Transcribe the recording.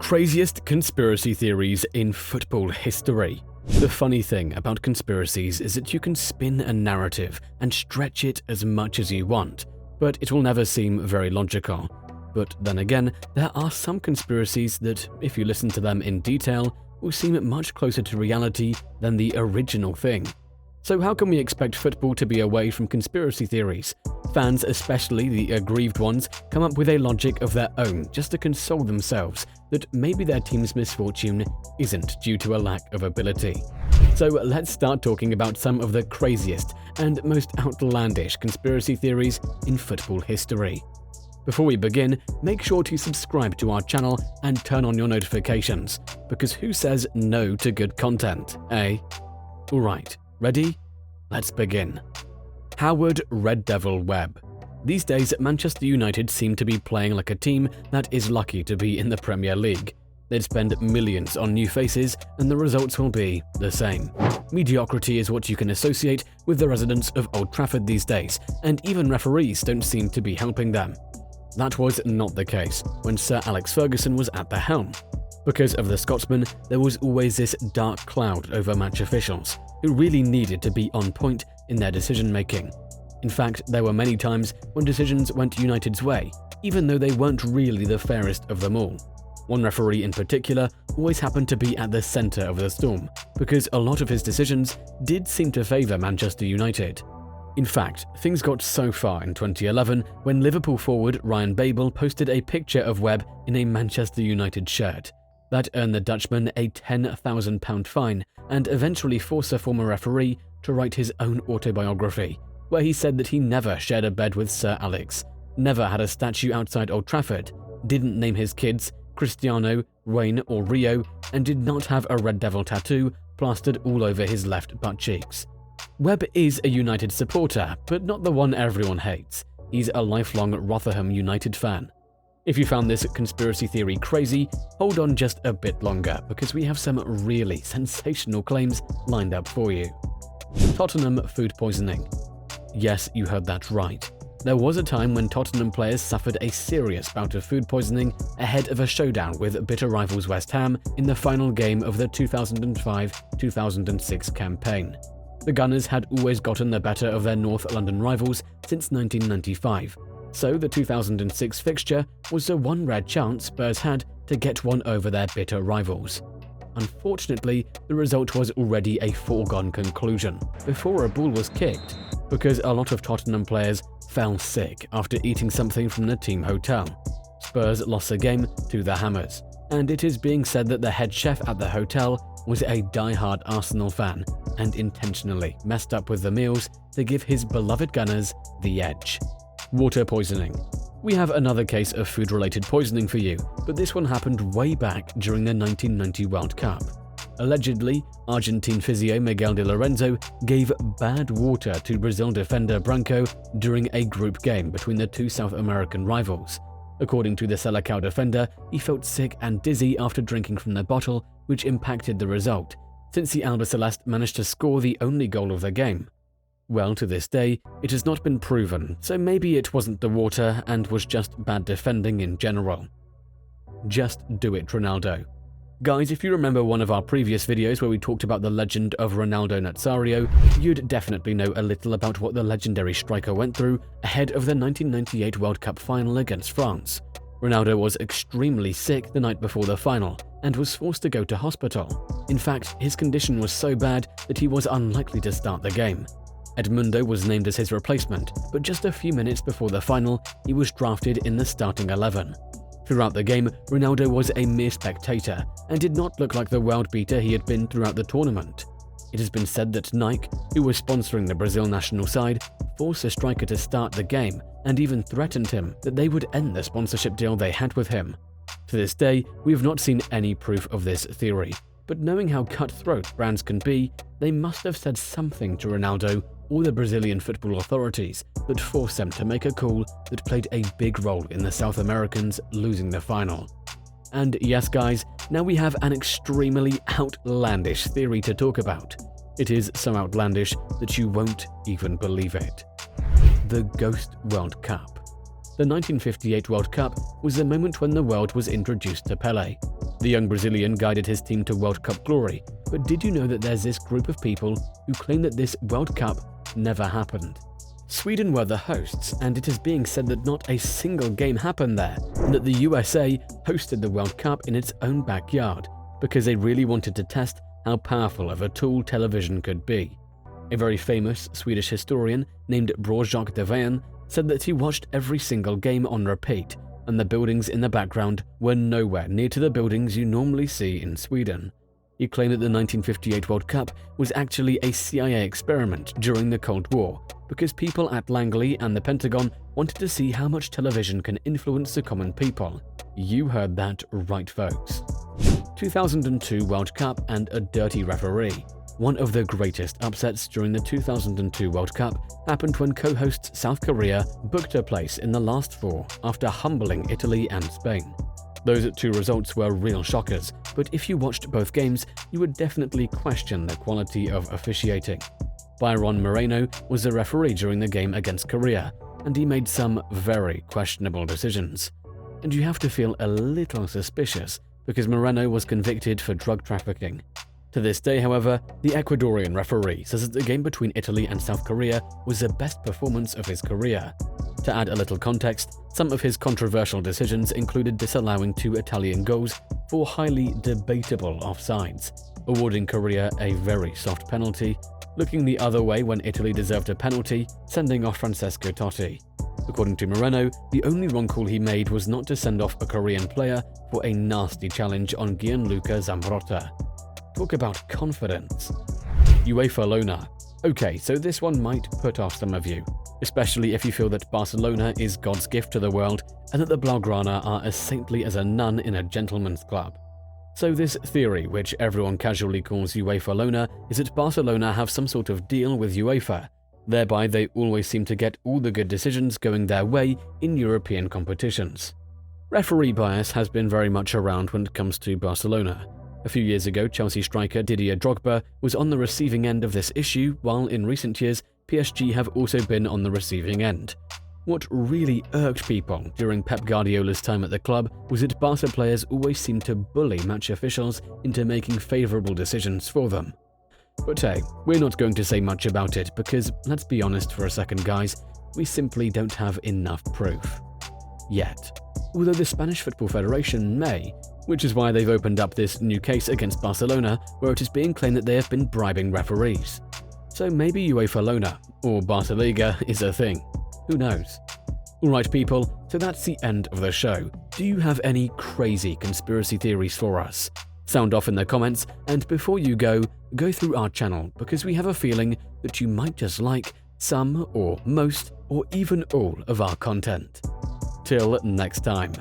Craziest conspiracy theories in football history. The funny thing about conspiracies is that you can spin a narrative and stretch it as much as you want, but it will never seem very logical. But then again, there are some conspiracies that, if you listen to them in detail, will seem much closer to reality than the original thing. So how can we expect football to be away from conspiracy theories? Fans, especially the aggrieved ones, come up with a logic of their own just to console themselves that maybe their team's misfortune isn't due to a lack of ability. So let's start talking about some of the craziest and most outlandish conspiracy theories in football history. Before we begin, make sure to subscribe to our channel and turn on your notifications, because who says no to good content, eh? Alright, ready? Let's begin. Howard Red Devil Webb. These days, Manchester United seem to be playing like a team that is lucky to be in the Premier League. They'd spend millions on new faces and the results will be the same. Mediocrity is what you can associate with the residents of Old Trafford these days, and even referees don't seem to be helping them. That was not the case when Sir Alex Ferguson was at the helm. Because of the Scotsman, there was always this dark cloud over match officials, who really needed to be on point in their decision-making. In fact, there were many times when decisions went United's way, even though they weren't really the fairest of them all. One referee in particular always happened to be at the centre of the storm, because a lot of his decisions did seem to favour Manchester United. In fact, things got so far in 2011 when Liverpool forward Ryan Babel posted a picture of Webb in a Manchester United shirt. That earned the Dutchman a £10,000 fine and eventually forced a former referee to write his own autobiography, where he said that he never shared a bed with Sir Alex, never had a statue outside Old Trafford, didn't name his kids Cristiano, Wayne or Rio, and did not have a Red Devil tattoo plastered all over his left butt cheeks. Webb is a United supporter, but not the one everyone hates. He's a lifelong Rotherham United fan. If you found this conspiracy theory crazy, hold on just a bit longer because we have some really sensational claims lined up for you. Tottenham food poisoning. Yes, you heard that right. There was a time when Tottenham players suffered a serious bout of food poisoning ahead of a showdown with bitter rivals West Ham in the final game of the 2005-2006 campaign. The Gunners had always gotten the better of their North London rivals since 1995. So the 2006 fixture was the one rare chance Spurs had to get one over their bitter rivals. Unfortunately, the result was already a foregone conclusion before a ball was kicked, because a lot of Tottenham players fell sick after eating something from the team hotel. Spurs lost the game to the Hammers, and it is being said that the head chef at the hotel was a die-hard Arsenal fan and intentionally messed up with the meals to give his beloved Gunners the edge. Water poisoning. We have another case of food-related poisoning for you, but this one happened way back during the 1990 World Cup. Allegedly, Argentine physio Miguel de Lorenzo gave bad water to Brazil defender Branco during a group game between the two South American rivals. According to the Selecao defender, he felt sick and dizzy after drinking from the bottle, which impacted the result, since the Albiceleste managed to score the only goal of the game. Well, to this day, it has not been proven, so maybe it wasn't the water and was just bad defending in general. Just do it, Ronaldo. Guys, if you remember one of our previous videos where we talked about the legend of Ronaldo Nazario, you'd definitely know a little about what the legendary striker went through ahead of the 1998 World Cup final against France. Ronaldo was extremely sick the night before the final and was forced to go to hospital. In fact, his condition was so bad that he was unlikely to start the game. Edmundo was named as his replacement, but just a few minutes before the final, he was drafted in the starting 11. Throughout the game, Ronaldo was a mere spectator and did not look like the world beater he had been throughout the tournament. It has been said that Nike, who was sponsoring the Brazil national side, forced the striker to start the game and even threatened him that they would end the sponsorship deal they had with him. To this day, we have not seen any proof of this theory, but knowing how cutthroat brands can be, they must have said something to Ronaldo or the Brazilian football authorities that forced them to make a call that played a big role in the South Americans losing the final. And yes guys, now we have an extremely outlandish theory to talk about. It is so outlandish that you won't even believe it. The Ghost World Cup. The 1958 World Cup was the moment when the world was introduced to Pelé. The young Brazilian guided his team to World Cup glory, but did you know that there's this group of people who claim that this World Cup never happened? Sweden were the hosts, and it is being said that not a single game happened there, and that the USA hosted the World Cup in its own backyard because they really wanted to test how powerful of a tool television could be. A very famous Swedish historian named Bror-Jacques de Vejen said that he watched every single game on repeat, and the buildings in the background were nowhere near to the buildings you normally see in Sweden. He claimed that the 1958 World Cup was actually a CIA experiment during the Cold War, because people at Langley and the Pentagon wanted to see how much television can influence the common people. You heard that right, folks. 2002 World Cup and a dirty referee. One of the greatest upsets during the 2002 World Cup happened when co-hosts South Korea booked a place in the last four after humbling Italy and Spain. Those two results were real shockers, but if you watched both games, you would definitely question the quality of officiating. Byron Moreno was the referee during the game against Korea, and he made some very questionable decisions. And you have to feel a little suspicious because Moreno was convicted for drug trafficking. To this day, however, the Ecuadorian referee says that the game between Italy and South Korea was the best performance of his career. To add a little context, some of his controversial decisions included disallowing 2 Italian goals for highly debatable offsides, awarding Korea a very soft penalty, looking the other way when Italy deserved a penalty, sending off Francesco Totti. According to Moreno, the only wrong call he made was not to send off a Korean player for a nasty challenge on Gianluca Zambrotta. Talk about confidence. UEFA Lona. Okay, so this one might put off some of you, especially if you feel that Barcelona is God's gift to the world and that the Blaugrana are as saintly as a nun in a gentleman's club. So this theory, which everyone casually calls UEFA Lona, is that Barcelona have some sort of deal with UEFA. Thereby, they always seem to get all the good decisions going their way in European competitions. Referee bias has been very much around when it comes to Barcelona. A few years ago, Chelsea striker Didier Drogba was on the receiving end of this issue, while in recent years, PSG have also been on the receiving end. What really irked people during Pep Guardiola's time at the club was that Barca players always seemed to bully match officials into making favourable decisions for them. But hey, we're not going to say much about it because, let's be honest for a second guys, we simply don't have enough proof. Yet. Although the Spanish Football Federation may, which is why they've opened up this new case against Barcelona where it is being claimed that they have been bribing referees. So maybe UEFA Lona, or Barca Liga, is a thing. Who knows? Alright people, so that's the end of the show. Do you have any crazy conspiracy theories for us? Sound off in the comments, and before you go through our channel because we have a feeling that you might just like some or most or even all of our content. Till next time.